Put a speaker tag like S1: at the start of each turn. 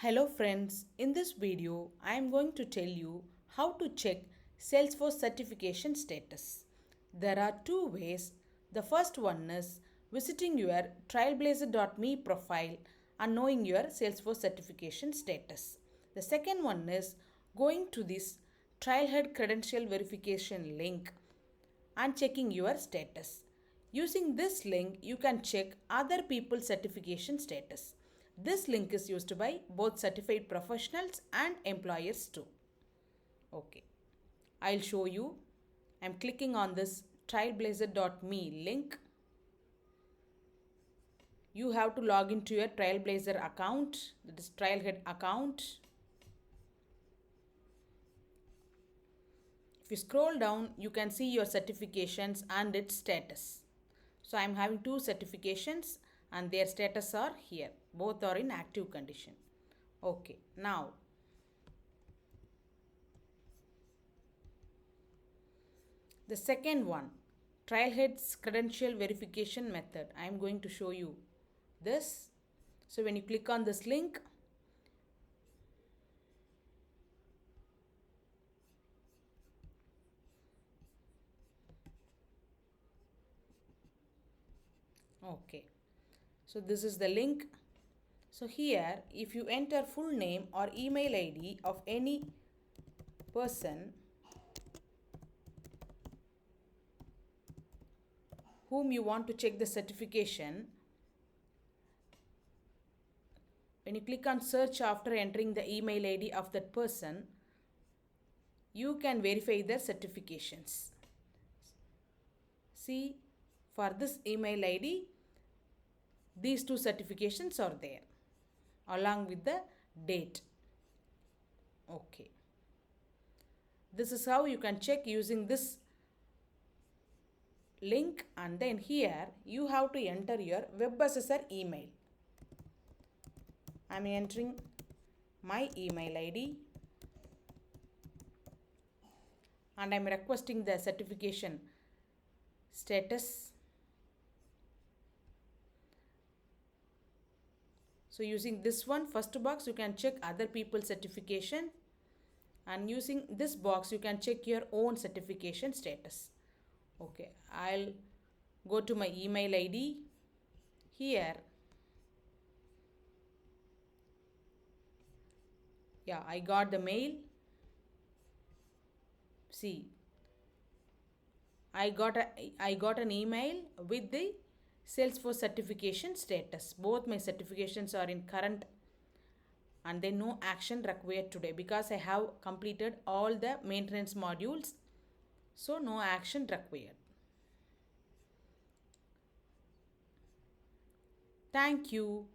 S1: Hello friends, in this video I am going to tell you how to check Salesforce certification status. There are two ways. The first one is visiting your trailblazer.me profile and knowing your Salesforce certification status. The second one is going to this Trailhead credential verification link and checking your status. Using this link, you can check other people's certification status. This link is used by both certified professionals and employers too. Okay, I'll show you. I'm clicking on this trailblazer.me link. You have to log into your Trailblazer account, that is Trailhead account. If you scroll down, you can see your certifications and its status. So I'm having two certifications and their status are here. Both are in active condition. Okay, now the second one, Trailhead's credential verification method. I am going to show you this. So when you click on this link, okay, so this is the link. So here, if you enter full name or email ID of any person whom you want to check the certification, when you click on search after entering the email ID of that person, you can verify their certifications. See, for this email ID, these two certifications are there along with the date. Okay. This is how you can check using this link, and then here you have to enter your web assessor email. I am entering my email ID and I am requesting the certification status. So using this one, first box, you can check other people's certification, and using this box you can check your own certification status. Okay, I'll go to my email ID. Here, yeah, I got the mail. See, I got an email with the Salesforce certification status. Both my certifications are in current and then no action required today because I have completed all the maintenance modules. So no action required. Thank you.